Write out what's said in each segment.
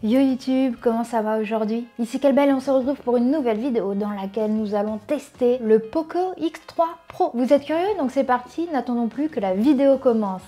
Yo YouTube, comment ça va aujourd'hui? Ici Kelbel et on se retrouve pour une nouvelle vidéo dans laquelle nous allons tester le Poco X3 Pro. Vous êtes curieux? Donc c'est parti, n'attendons plus que la vidéo commence.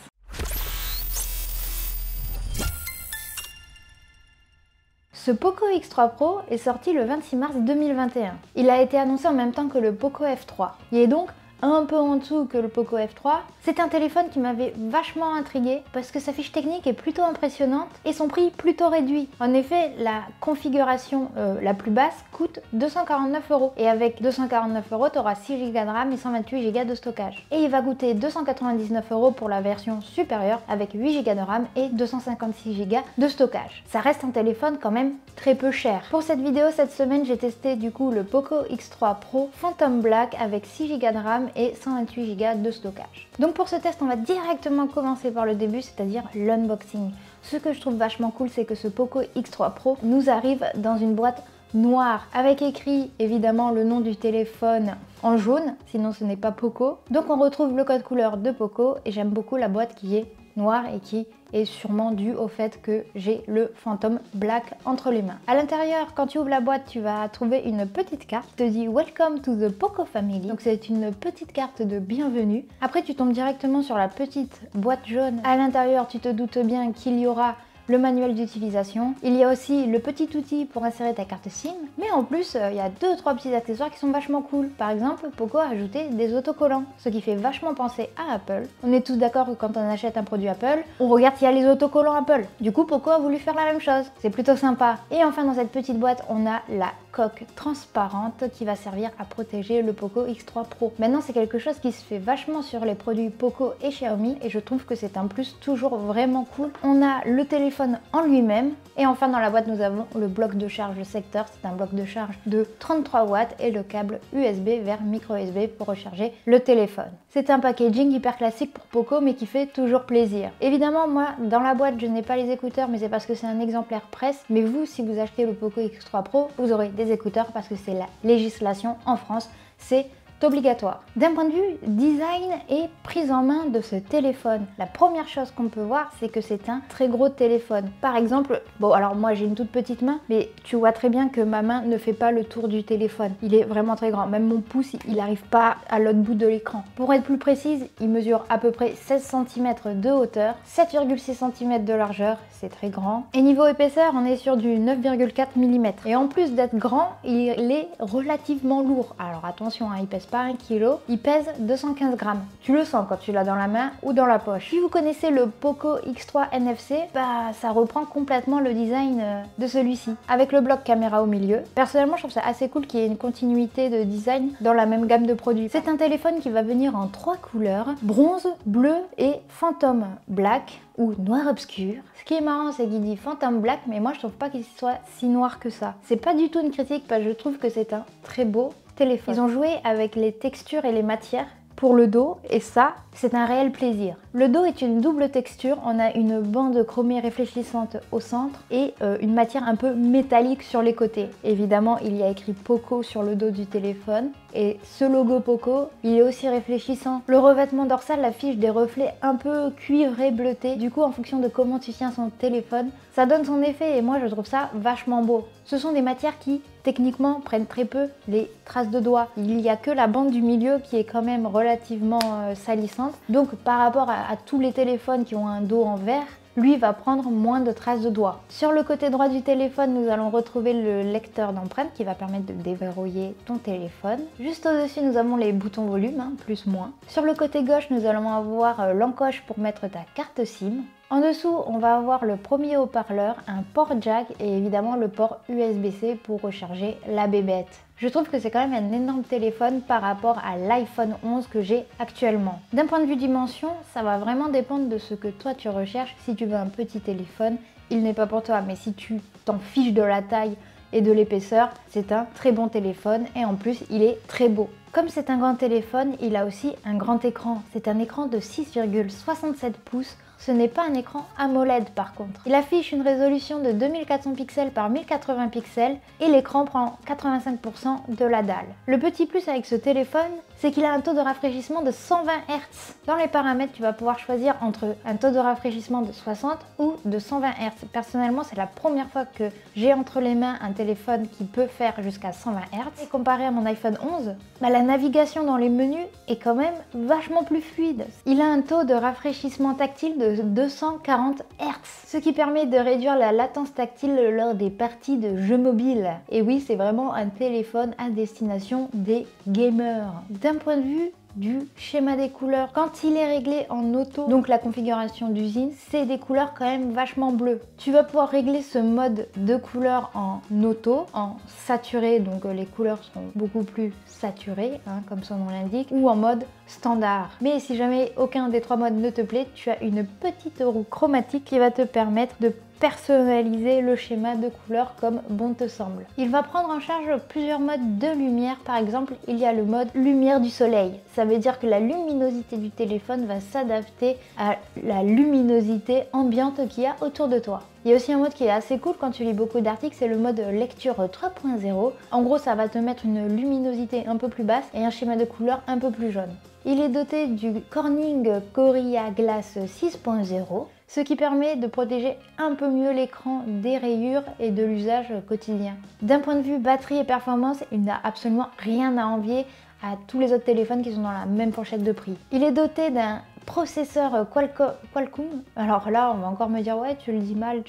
Ce Poco X3 Pro est sorti le 26 mars 2021. Il a été annoncé en même temps que le Poco F3. Il est donc un peu en dessous que le Poco F3. C'est un téléphone qui m'avait vachement intriguée parce que sa fiche technique est plutôt impressionnante et son prix plutôt réduit. En effet, la configuration la plus basse coûte 249 € et avec 249 €, tu auras 6 Go de RAM et 128 Go de stockage. Et il va coûter 299 € pour la version supérieure avec 8 Go de RAM et 256 Go de stockage. Ça reste un téléphone quand même très peu cher. Pour cette vidéo, cette semaine, j'ai testé du coup le Poco X3 Pro Phantom Black avec 6 Go de RAM et 128 Go de stockage. Donc pour ce test, on va directement commencer par le début, c'est-à-dire l'unboxing. Ce que je trouve vachement cool, c'est que ce Poco X3 Pro nous arrive dans une boîte noire avec écrit évidemment le nom du téléphone en jaune, sinon ce n'est pas Poco. Donc on retrouve le code couleur de Poco et j'aime beaucoup la boîte qui est noire et qui est sûrement dû au fait que j'ai le Phantom Black entre les mains. À l'intérieur, quand tu ouvres la boîte, tu vas trouver une petite carte qui te dit Welcome to the Poco Family. Donc c'est une petite carte de bienvenue. Après, tu tombes directement sur la petite boîte jaune. À l'intérieur, tu te doutes bien qu'il y aura le manuel d'utilisation. Il y a aussi le petit outil pour insérer ta carte SIM. Mais en plus, il y a 2-3 petits accessoires qui sont vachement cool. Par exemple, Poco a ajouté des autocollants, ce qui fait vachement penser à Apple. On est tous d'accord que quand on achète un produit Apple, on regarde s'il y a les autocollants Apple. Du coup, Poco a voulu faire la même chose. C'est plutôt sympa. Et enfin, dans cette petite boîte, on a la coque transparente qui va servir à protéger le Poco X3 Pro. Maintenant, c'est quelque chose qui se fait vachement sur les produits Poco et Xiaomi et je trouve que c'est un plus toujours vraiment cool. On a le téléphone en lui-même et enfin dans la boîte nous avons le bloc de charge secteur. C'est un bloc de charge de 33 watts et le câble USB vers micro USB pour recharger le téléphone. C'est un packaging hyper classique pour Poco mais qui fait toujours plaisir. Évidemment, moi dans la boîte je n'ai pas les écouteurs, mais c'est parce que c'est un exemplaire presse. Mais vous, si vous achetez le Poco X3 Pro, vous aurez des écouteurs parce que c'est la législation en France, c'est obligatoire. D'un point de vue design et prise en main de ce téléphone, la première chose qu'on peut voir, c'est que c'est un très gros téléphone. Par exemple, bon alors moi j'ai une toute petite main, mais tu vois très bien que ma main ne fait pas le tour du téléphone. Il est vraiment très grand, même mon pouce il n'arrive pas à l'autre bout de l'écran. Pour être plus précise, il mesure à peu près 16 cm de hauteur, 7,6 cm de largeur, c'est très grand. Et niveau épaisseur, on est sur du 9,4 mm. Et en plus d'être grand, il est relativement lourd. Alors attention, hein, il pèse pas 1 kg, il pèse 215 grammes. Tu le sens quand tu l'as dans la main ou dans la poche. Si vous connaissez le Poco X3 NFC, bah ça reprend complètement le design de celui-ci, avec le bloc caméra au milieu. Personnellement, je trouve ça assez cool qu'il y ait une continuité de design dans la même gamme de produits. C'est un téléphone qui va venir en 3 couleurs, bronze, bleu et Phantom Black ou noir obscur. Ce qui est marrant, c'est qu'il dit Phantom Black, mais moi je trouve pas qu'il soit si noir que ça. C'est pas du tout une critique parce que je trouve que c'est un très beau téléphone. Ils ont joué avec les textures et les matières pour le dos et ça, c'est un réel plaisir. Le dos est une double texture, on a une bande chromée réfléchissante au centre et une matière un peu métallique sur les côtés. Évidemment, il y a écrit Poco sur le dos du téléphone et ce logo Poco, il est aussi réfléchissant. Le revêtement dorsal affiche des reflets un peu cuivrés bleutés. Du coup, en fonction de comment tu tiens son téléphone, ça donne son effet et moi je trouve ça vachement beau. Ce sont des matières qui, techniquement, prennent très peu les traces de doigts. Il n'y a que la bande du milieu qui est quand même relativement salissante. Donc par rapport à tous les téléphones qui ont un dos en verre, lui va prendre moins de traces de doigts. Sur le côté droit du téléphone, nous allons retrouver le lecteur d'empreintes qui va permettre de déverrouiller ton téléphone. Juste au-dessus, nous avons les boutons volume, hein, plus, moins. Sur le côté gauche, nous allons avoir l'encoche pour mettre ta carte SIM. En dessous, on va avoir le premier haut-parleur, un port jack et évidemment le port USB-C pour recharger la bébête. Je trouve que c'est quand même un énorme téléphone par rapport à l'iPhone 11 que j'ai actuellement. D'un point de vue dimension, ça va vraiment dépendre de ce que toi tu recherches. Si tu veux un petit téléphone, il n'est pas pour toi, mais si tu t'en fiches de la taille et de l'épaisseur, c'est un très bon téléphone et en plus il est très beau. Comme c'est un grand téléphone, il a aussi un grand écran. C'est un écran de 6,67 pouces Ce n'est pas un écran AMOLED par contre. Il affiche une résolution de 2400 pixels par 1080 pixels et l'écran prend 85% de la dalle. Le petit plus avec ce téléphone, c'est qu'il a un taux de rafraîchissement de 120 Hz. Dans les paramètres, tu vas pouvoir choisir entre un taux de rafraîchissement de 60 ou de 120 Hz. Personnellement, c'est la première fois que j'ai entre les mains un téléphone qui peut faire jusqu'à 120 Hz. Et comparé à mon iPhone 11, la navigation dans les menus est quand même vachement plus fluide. Il a un taux de rafraîchissement tactile de 240 Hz, ce qui permet de réduire la latence tactile lors des parties de jeux mobiles. Et oui, c'est vraiment un téléphone à destination des gamers. D'un point de vue du schéma des couleurs, quand il est réglé en auto, donc la configuration d'usine, c'est des couleurs quand même vachement bleues. Tu vas pouvoir régler ce mode de couleur en auto, en saturé, donc les couleurs seront beaucoup plus saturées, comme son nom l'indique, ou en mode standard. Mais si jamais aucun des trois modes ne te plaît, tu as une petite roue chromatique qui va te permettre de personnaliser le schéma de couleur comme bon te semble. Il va prendre en charge plusieurs modes de lumière. Par exemple, il y a le mode lumière du soleil. Ça veut dire que la luminosité du téléphone va s'adapter à la luminosité ambiante qu'il y a autour de toi. Il y a aussi un mode qui est assez cool quand tu lis beaucoup d'articles, c'est le mode lecture 3.0. En gros, ça va te mettre une luminosité un peu plus basse et un schéma de couleur un peu plus jaune. Il est doté du Corning Gorilla Glass 6.0, ce qui permet de protéger un peu mieux l'écran des rayures et de l'usage quotidien. D'un point de vue batterie et performance, il n'a absolument rien à envier à tous les autres téléphones qui sont dans la même fourchette de prix. Il est doté d'un processeur Qualcomm. Alors là, on va encore me dire ouais, tu le dis mal.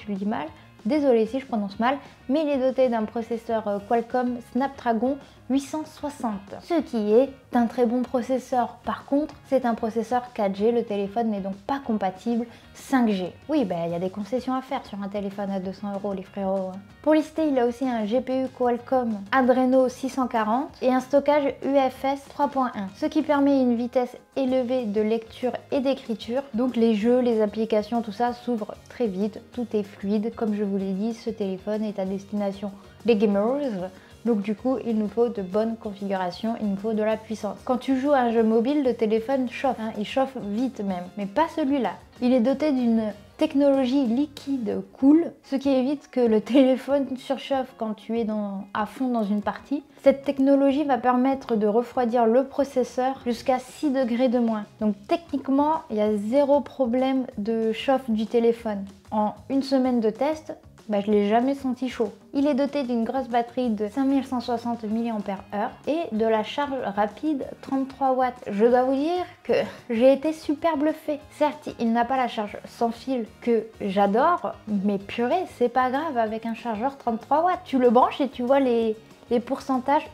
Désolé si je prononce mal, mais il est doté d'un processeur Qualcomm Snapdragon 860, ce qui est un très bon processeur. Par contre, c'est un processeur 4G, le téléphone n'est donc pas compatible 5G. Oui, il y a des concessions à faire sur un téléphone à 200 € les frérots. Pour lister, il a aussi un GPU Qualcomm Adreno 640 et un stockage UFS 3.1, ce qui permet une vitesse élevée de lecture et d'écriture. Donc les jeux, les applications, tout ça s'ouvre très vite, tout est fluide. Comme je vous l'ai dit, ce téléphone est à destination des gamers. Donc du coup, il nous faut de bonnes configurations, il nous faut de la puissance. Quand tu joues à un jeu mobile, le téléphone chauffe, il chauffe vite même, mais pas celui-là. Il est doté d'une technologie liquide cool, ce qui évite que le téléphone surchauffe quand tu es à fond dans une partie. Cette technologie va permettre de refroidir le processeur jusqu'à 6 degrés de moins. Donc techniquement, il y a zéro problème de chauffe du téléphone. En une semaine de test, je l'ai jamais senti chaud. Il est doté d'une grosse batterie de 5160 mAh et de la charge rapide 33 watts. Je dois vous dire que j'ai été super bluffée. Certes, il n'a pas la charge sans fil que j'adore, mais purée, c'est pas grave avec un chargeur 33 watts. Tu le branches et tu vois les pourcentages,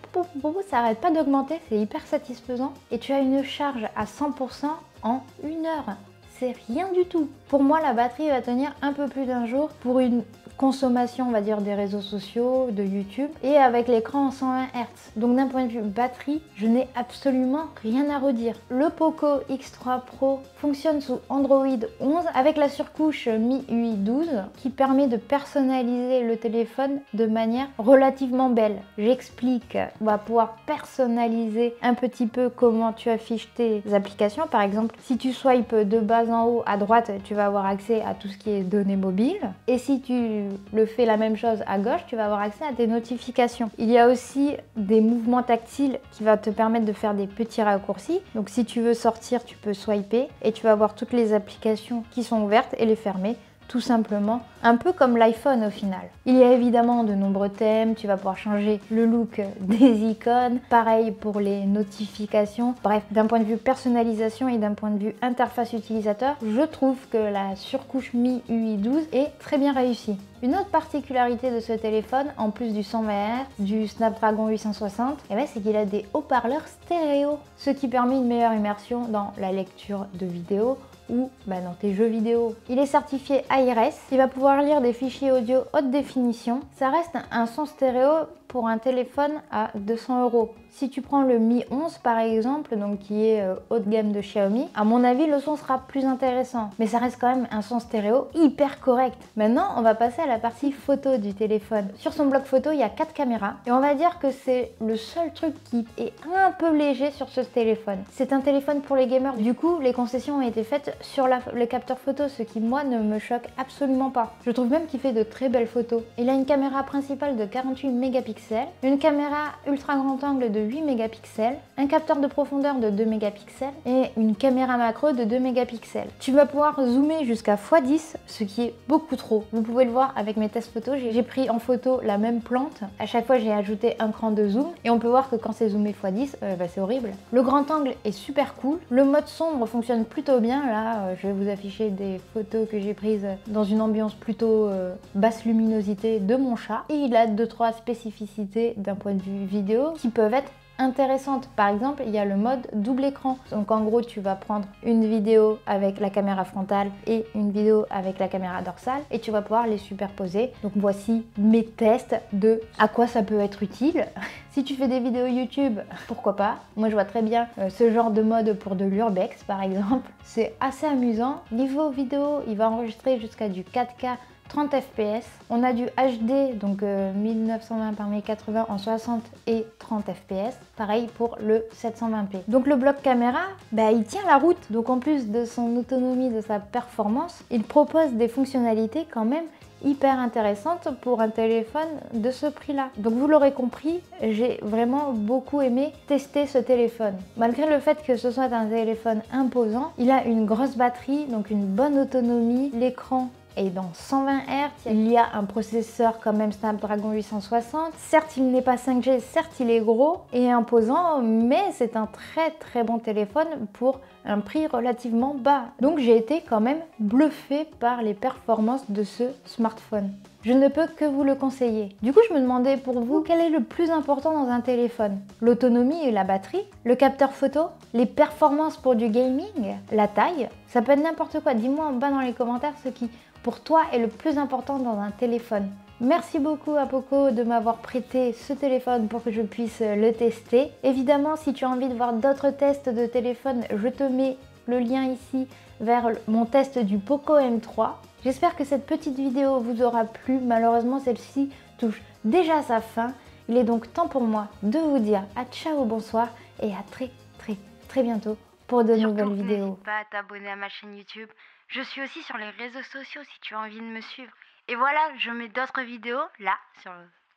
ça arrête pas d'augmenter, c'est hyper satisfaisant. Et tu as une charge à 100% en 1 heure. C'est rien du tout. Pour moi, la batterie va tenir un peu plus d'1 jour pour une consommation, on va dire, des réseaux sociaux, de YouTube, et avec l'écran en 120 Hz. Donc d'un point de vue batterie, je n'ai absolument rien à redire. Le Poco X3 Pro fonctionne sous Android 11 avec la surcouche MIUI 12 qui permet de personnaliser le téléphone de manière relativement belle. J'explique. On va pouvoir personnaliser un petit peu comment tu affiches tes applications. Par exemple, si tu swipes de bas en haut à droite, tu vas avoir accès à tout ce qui est données mobiles. Et si tu le fais la même chose à gauche, tu vas avoir accès à tes notifications. Il y a aussi des mouvements tactiles qui vont te permettre de faire des petits raccourcis. Donc si tu veux sortir, tu peux swiper et tu vas voir toutes les applications qui sont ouvertes et les fermer. Tout simplement, un peu comme l'iPhone au final. Il y a évidemment de nombreux thèmes, tu vas pouvoir changer le look des icônes, pareil pour les notifications. Bref, d'un point de vue personnalisation et d'un point de vue interface utilisateur, je trouve que la surcouche MIUI 12 est très bien réussie. Une autre particularité de ce téléphone, en plus du 120 Hz, du Snapdragon 860, c'est qu'il a des haut-parleurs stéréo, ce qui permet une meilleure immersion dans la lecture de vidéos ou dans tes jeux vidéo. Il est certifié AIRS, il va pouvoir lire des fichiers audio haute définition. Ça reste un son stéréo pour un téléphone à 200 €. Si tu prends le Mi 11 par exemple, donc qui est haut de gamme de Xiaomi, à mon avis le son sera plus intéressant. Mais ça reste quand même un son stéréo hyper correct. Maintenant, on va passer à la partie photo du téléphone. Sur son bloc photo, il y a 4 caméras. Et on va dire que c'est le seul truc qui est un peu léger sur ce téléphone. C'est un téléphone pour les gamers. Du coup, les concessions ont été faites sur le capteur photo, ce qui moi ne me choque absolument pas. Je trouve même qu'il fait de très belles photos. Il a une caméra principale de 48 mégapixels, une caméra ultra grand angle de 8 mégapixels, un capteur de profondeur de 2 mégapixels et une caméra macro de 2 mégapixels. Tu vas pouvoir zoomer jusqu'à x10, ce qui est beaucoup trop. Vous pouvez le voir avec mes tests photos, j'ai pris en photo la même plante. À chaque fois, j'ai ajouté un cran de zoom et on peut voir que quand c'est zoomé x10, c'est horrible. Le grand angle est super cool. Le mode sombre fonctionne plutôt bien. Là, je vais vous afficher des photos que j'ai prises dans une ambiance plutôt basse luminosité de mon chat. Et il a 2-3 spécificités d'un point de vue vidéo qui peuvent être intéressantes. Par exemple, il y a le mode double écran. Donc en gros, tu vas prendre une vidéo avec la caméra frontale et une vidéo avec la caméra dorsale et tu vas pouvoir les superposer. Donc voici mes tests de à quoi ça peut être utile. Si tu fais des vidéos YouTube, pourquoi pas. Moi, je vois très bien ce genre de mode pour de l'urbex, par exemple. C'est assez amusant. Niveau vidéo, il va enregistrer jusqu'à du 4K 30 fps. On a du HD, donc 1920 par 1080 en 60 et 30 fps. Pareil pour le 720p. Donc le bloc caméra, il tient la route. Donc en plus de son autonomie, de sa performance, il propose des fonctionnalités quand même hyper intéressante pour un téléphone de ce prix-là. Donc vous l'aurez compris, j'ai vraiment beaucoup aimé tester ce téléphone. Malgré le fait que ce soit un téléphone imposant, il a une grosse batterie, donc une bonne autonomie, l'écran est dans 120 Hz, il y a un processeur quand même Snapdragon 860, certes il n'est pas 5G, certes il est gros et imposant, mais c'est un très bon téléphone pour un prix relativement bas. Donc j'ai été quand même bluffée par les performances de ce smartphone. Je ne peux que vous le conseiller. Du coup, je me demandais pour vous, quel est le plus important dans un téléphone? L'autonomie et la batterie? Le capteur photo? Les performances pour du gaming? La taille? Ça peut être n'importe quoi. Dis-moi en bas dans les commentaires ce qui, pour toi, est le plus important dans un téléphone. Merci beaucoup à Poco de m'avoir prêté ce téléphone pour que je puisse le tester. Évidemment, si tu as envie de voir d'autres tests de téléphone, je te mets le lien ici vers mon test du Poco M3. J'espère que cette petite vidéo vous aura plu. Malheureusement, celle-ci touche déjà à sa fin. Il est donc temps pour moi de vous dire à ciao, bonsoir et à très bientôt pour de nouvelles vidéos. N'hésite pas à t'abonner à ma chaîne YouTube. Je suis aussi sur les réseaux sociaux si tu as envie de me suivre. Et voilà, je mets d'autres vidéos là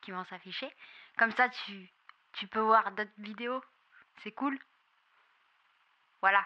qui vont s'afficher. Comme ça, tu peux voir d'autres vidéos. C'est cool. Voilà.